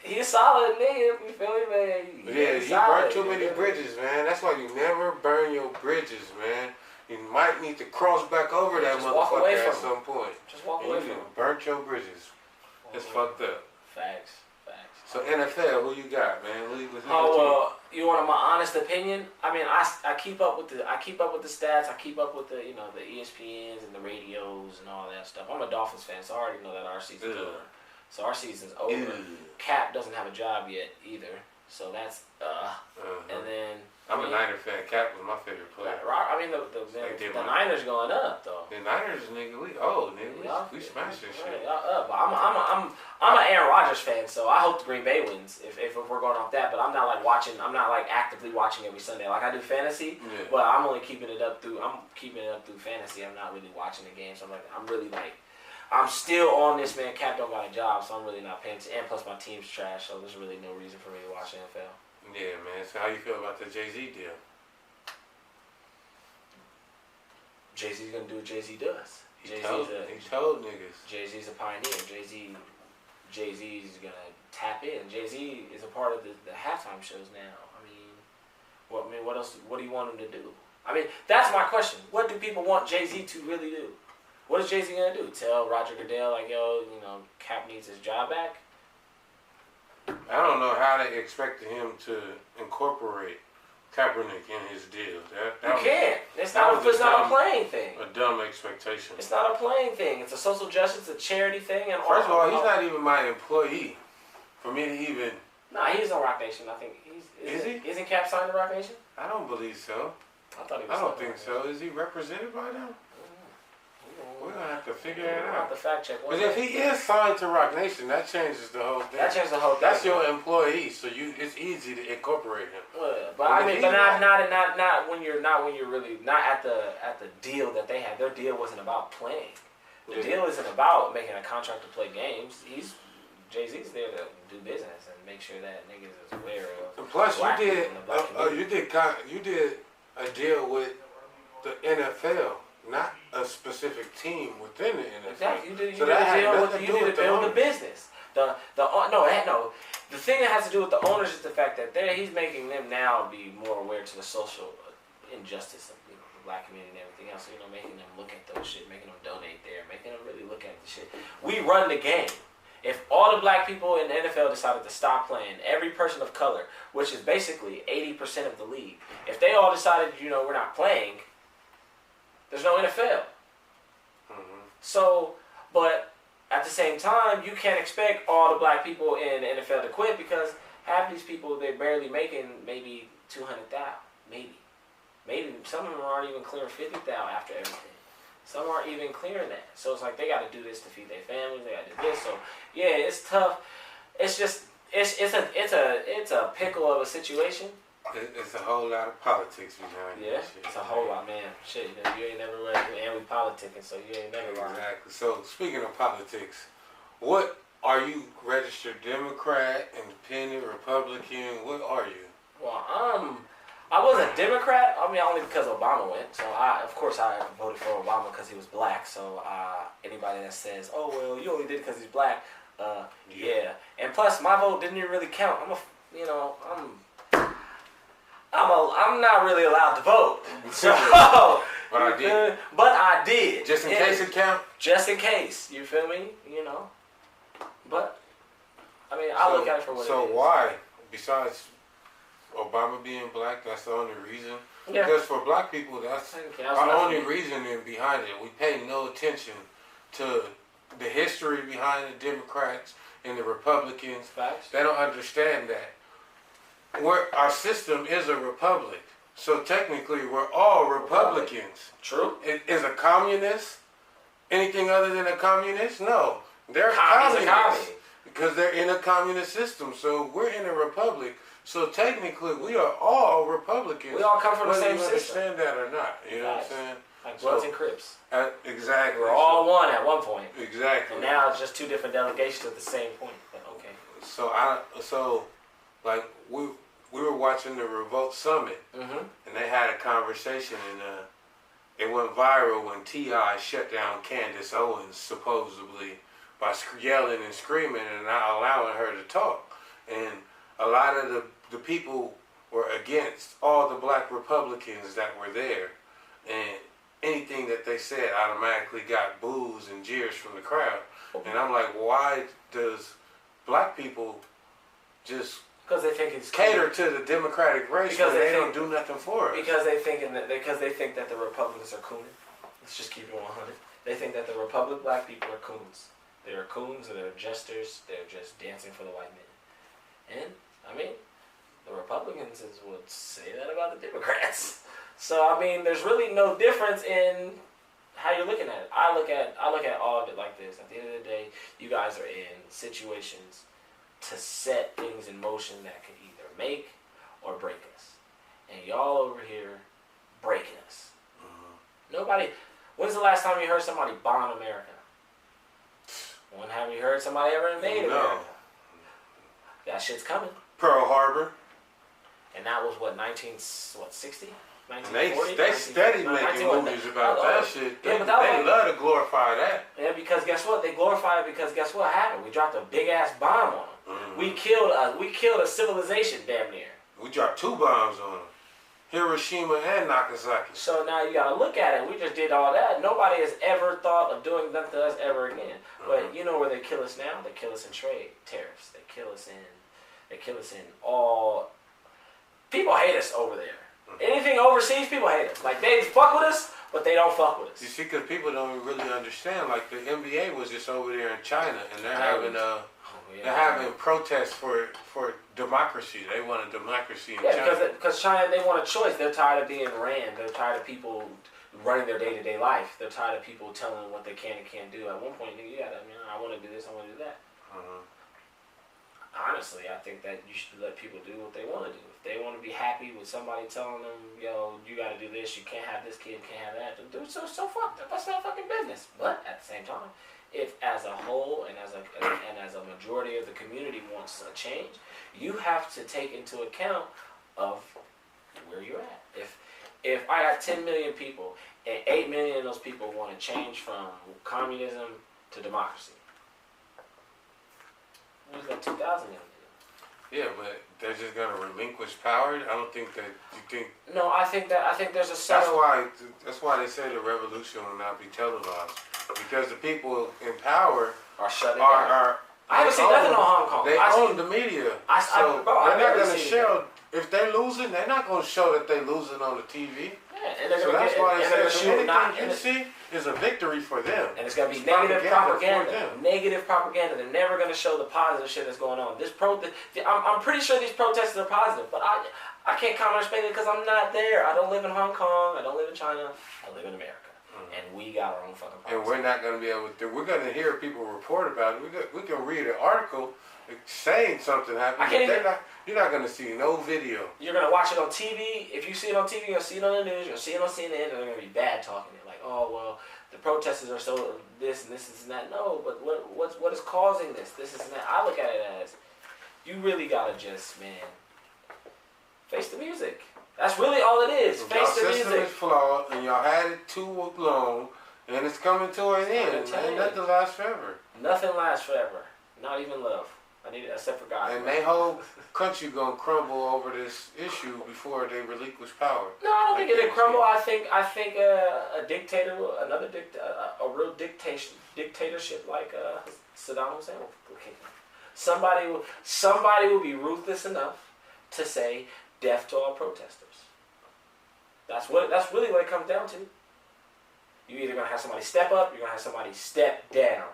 He's solid nigga. You feel me, man? Yeah, you burn too many bridges, man. That's why you never burn your bridges, man. You might need to cross back over that motherfucker at some point. Just walk away from him. Burnt your bridges. It's fucked up. Facts. So NFL, who you got, man? You want my honest opinion? I mean, I keep up with the stats. I keep up with the ESPNs and the radios and all that stuff. I'm a Dolphins fan, so I already know that our season's over. So our season's over. Cap doesn't have a job yet either. So that's and then I'm a Niner fan. Cap was my favorite player. I mean the Niners going up though. The Niners, nigga, we we smash this shit. But I'm an Aaron Rodgers fan, so I hope the Green Bay wins if we're going off that. But I'm not like actively watching every Sunday like I do fantasy. Yeah. But I'm only keeping it up through fantasy. I'm not really watching the games. I'm still on this, man. Cap don't got a job, so I'm really not paying attention. And plus, my team's trash, so there's really no reason for me to watch NFL. Yeah, man. So how you feel about the Jay-Z deal? Jay-Z's gonna do what Jay-Z does. He told niggas. Jay-Z's a pioneer. Jay-Z's gonna tap in. Jay-Z is a part of the halftime shows now. What else? What do you want him to do? I mean, that's my question. What do people want Jay-Z to really do? What is Jay-Z gonna do? Tell Roger Goodell like, yo, Cap needs his job back? I don't know how they expected him to incorporate Kaepernick in his deal. You can't. It's not a playing thing. A dumb expectation. It's not a playing thing. It's a social justice, a charity thing. And first of all, he's not even my employee. For me to even... Nah, he's on Rock Nation. I think Is he? Isn't Cap signed to Rock Nation? I don't believe so. I don't think so. Is he represented by them? We're going to have to figure it out. We'll have to fact check. But if he is signed to Rock Nation, that changes the whole thing. That's your employee, so it's easy to incorporate him. Well, but not when you're really not at the deal that they had. Their deal wasn't about playing. The deal isn't about making a contract to play games. Jay-Z's there to do business and make sure that niggas is aware of. And plus, you did a deal with the NFL. Not a specific team within the NFL. Exactly. You did a deal with the business. The thing that has to do with the owners is the fact that he's making them now be more aware to the social injustice of the black community and everything else. Making them look at those shit, making them donate there, making them really look at the shit. We run the game. If all the black people in the NFL decided to stop playing, every person of color, which is basically 80% of the league, if they all decided, we're not playing, there's no NFL. Mm-hmm. So, but at the same time, you can't expect all the black people in the NFL to quit because half these people, they're barely making maybe $200,000. Maybe some of them aren't even clearing $50,000 after everything. Some aren't even clearing that. So it's like they got to do this to feed their families. They got to do this. So yeah, it's tough. It's just it's a pickle of a situation. It's a whole lot of politics behind it. Yeah, it's a whole lot, man. Shit, you ain't never read, and we politicking, so you ain't never learned. Exactly. So speaking of politics, what are you? Registered Democrat, Independent, Republican? What are you? Well, I was a Democrat. Only because Obama went. So of course I voted for Obama because he was black. So anybody that says, "Oh well, you only did it because he's black," yeah. And plus, my vote didn't even really count. I'm not really allowed to vote. So, but I did. Just in case it counts? Just in case. You feel me? But, I look at it for what it is. So why? Besides Obama being black, that's the only reason? Yeah. Because for black people, that's our only reasoning behind it. We pay no attention to the history behind the Democrats and the Republicans. Facts. They don't understand that. Our system is a republic, so technically we're all Republicans. True. Is a communist anything other than a communist? No, they're communists. Because they're in a communist system. So we're in a republic. So technically, we are all Republicans. We all come from the same whether you system. understand that or not. You know what I'm saying? Like Bloods and Crips. Exactly. We were all one at one point. Exactly. And now it's just two different delegations at the same point. But okay. So we were watching the Revolt Summit, and they had a conversation, and it went viral when T.I. shut down Candace Owens supposedly by yelling and screaming and not allowing her to talk. And a lot of the people were against all the black Republicans that were there, and anything that they said automatically got boos and jeers from the crowd. And I'm like, why does black people just because they think it's cater to the Democratic race because they don't do nothing for us? Because they think that the Republicans are coons. Let's just keep it 100. They think that the black people are coons. They're coons, or they're jesters. They're just dancing for the white men. And I mean, the Republicans would say that about the Democrats. So I mean, there's really no difference in how you're looking at it. I look at all of it like this. At the end of the day, you guys are in situations to set things in motion that could either make or break us. And y'all over here breaking us. Nobody. When's the last time you heard somebody bomb America? When have you heard somebody ever invade America? That shit's coming. Pearl Harbor. And that was what, 1960? They steady making movies about that shit. They love to glorify that. Yeah, because guess what? They glorify it because guess what happened? We dropped a big ass bomb on them. We killed a civilization damn near. We dropped 2 bombs on them. Hiroshima and Nagasaki. So now you gotta look at it. We just did all that. Nobody has ever thought of doing that to us ever again. But you know where they kill us now? They kill us in trade tariffs. They kill us in all. People hate us over there. Anything overseas, people hate us. Like they fuck with us, but they don't fuck with us. You see, because people don't really understand. Like the NBA was just over there in China, and they're having protests for democracy. They want a democracy in China. Because China, they want a choice. They're tired of being ran. They're tired of people running their day-to-day life. They're tired of people telling them what they can and can't do. At one point, I want to do this, I want to do that. Honestly, I think that you should let people do what they want to do. If they want to be happy with somebody telling them, yo, you got to do this, you can't have this kid, can't have that, then do it. So fuck that. That's not fucking business. But at the same time, if as a whole and as a majority of the community wants a change, you have to take into account of where you're at. If I got 10 million people and 8 million of those people want to change from communism to democracy, what is that 2,000 going to do? Yeah, but they're just going to relinquish power. I don't think that you think. No, I think there's a That's why they say the revolution will not be televised, because the people in power are shutting down. I haven't seen nothing on Hong Kong. They own the media, so they're not going to show. If they're losing, they're not going to show that they're losing on the TV. Yeah, and that's why they say anything you see is a victory for them. And it's going to be negative propaganda. Negative propaganda. They're never going to show the positive shit that's going on. I'm pretty sure these protests are positive, but I can't comment on Spain because I'm not there. I don't live in Hong Kong. I don't live in China. I live in America. And we got our own fucking policy. And we're not going to be able to. We're going to hear people report about it. We can read an article saying something happened. You're not going to see no video. You're going to watch it on TV. If you see it on TV, you're going to see it on the news. You're going to see it on CNN, and they're going to be bad talking it. Like, oh, well, the protesters are so this and this and that. No, but what is causing this? This and that. I look at it as, you really got to just, man, face the music. That's really all it is. Face the music. Y'all system is flawed, and y'all had it too long, and it's coming to an end. And nothing lasts forever. Nothing lasts forever. Not even love. I need it, except for God. And their whole country gonna crumble over this issue before they relinquish power. No, I don't think it'll crumble. I think a dictator, a real dictatorship like Saddam Hussein will kick him. Somebody will be ruthless enough to say death to all protesters. That's really what it comes down to. You're either gonna have somebody step up, you're gonna have somebody step down.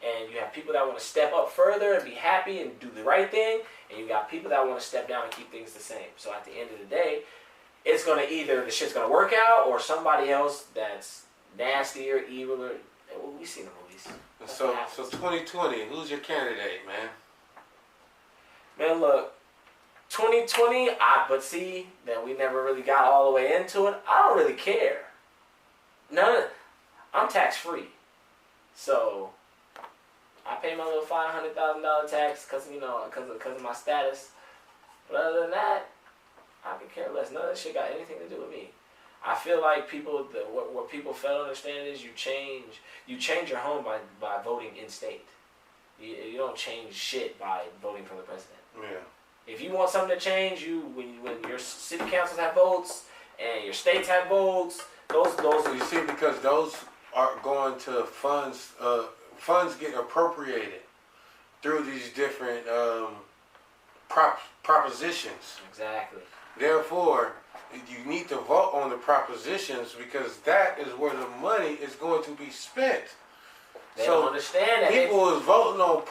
And you have people that want to step up further and be happy and do the right thing, and you got people that want to step down and keep things the same. So at the end of the day, it's going to either the shit's going to work out or somebody else that's nastier, eviler. We see the movies. So 2020, who's your candidate, man? Man, look, 2020, but see, that we never really got all the way into it. I don't really care. I'm tax free. So, I pay my little $500,000 tax because of my status. But other than that, I could care less. None of that shit got anything to do with me. I feel like what people fail to understand is you change your home by voting in state. You don't change shit by voting for the president. Yeah. If you want something to change, when your city councils have votes and your states have votes, those. You see, because those are going to funds. Funds get appropriated through these different propositions. Exactly. Therefore, you need to vote on the propositions because that is where the money is going to be spent. They don't understand that. People is voting on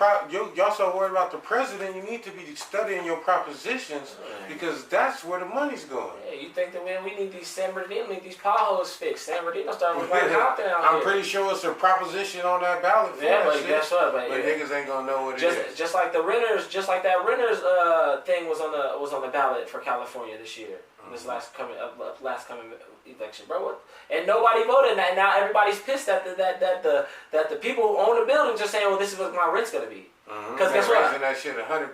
y'all so worried about the president. You need to be studying your propositions because that's where the money's going. Yeah, you think that we need these San Bernardino, need these potholes fixed. San Bernardino starting with like Compton out I'm pretty sure it's a proposition on that ballot. But guess what? But niggas ain't gonna know what it is. Just like the renters, thing was on the ballot for California this year. This last coming election, bro. What? And nobody voted. And now everybody's pissed that the people who own the building just saying, well, this is what my rent's gonna be. Because guess what? Raising that shit $100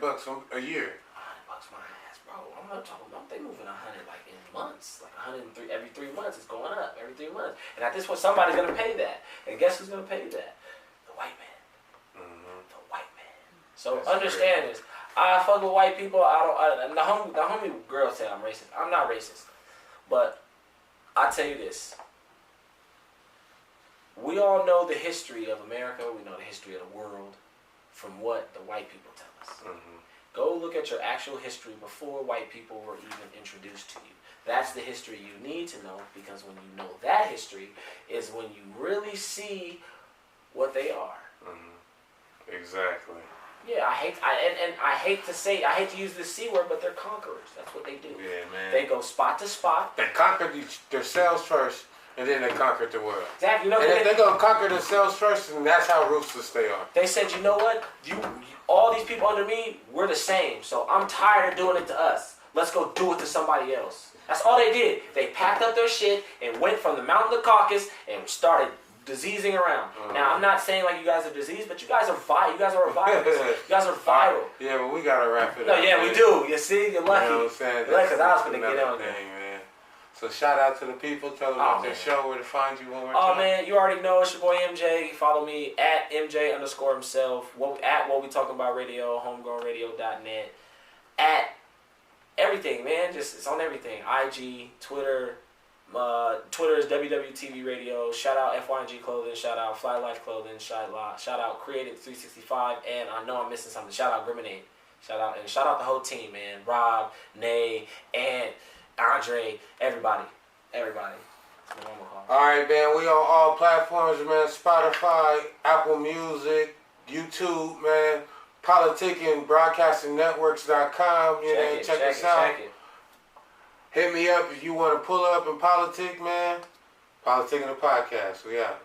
a year. $100 my ass, bro. I'm not talking about they moving 100 like in months, like 103 every 3 months. It's going up every 3 months. And at this point, somebody's gonna pay that. And guess who's gonna pay that? The white man. The white man. So that's understand this. I fuck with white people. The homie girl said I'm racist. I'm not racist. But I tell you this. We all know the history of America. We know the history of the world from what the white people tell us. Go look at your actual history before white people were even introduced to you. That's the history you need to know, because when you know that history is when you really see what they are. Exactly. Yeah, I hate to use the C word, but they're conquerors. That's what they do. Yeah, man. They go spot to spot. They conquered themselves first, and then they conquered the world. Exactly. And if they're gonna conquer themselves first, and that's how ruthless they are. They said, you know what? All these people under me, we're the same. So I'm tired of doing it to us. Let's go do it to somebody else. That's all they did. They packed up their shit and went from the mountain to Caucasus and started diseasing around. Now, I'm not saying like you guys are diseased, but you guys are vital. You guys are a virus. You guys are vital. Yeah, but we gotta wrap it up. No, yeah, we do. You see, you're lucky. You know what I'm saying? You're lucky, because I was gonna get on there. Man. So shout out to the people. Tell them about their show, where to find you one more time. Oh man, you already know it's your boy MJ. Follow me at MJ_himself. At What We Talkin Bout Radio, homegrownradio.net. At everything, man. Just it's on everything. IG, Twitter. Twitter is WWTV Radio. Shout out FYNG Clothing. Shout out Fly Life Clothing. Shout out Creative 365. And I know I'm missing something. Shout out Griminate. Shout out the whole team, man. Rob, Nay, and Andre, everybody. That's what I'm gonna call. All right, man. We on all platforms, man. Spotify, Apple Music, YouTube, man. PolitiKan Broadcasting.networks.com. Check us out. Hit me up if you want to pull up and politic, man. PolitiKan the Podcast. We out.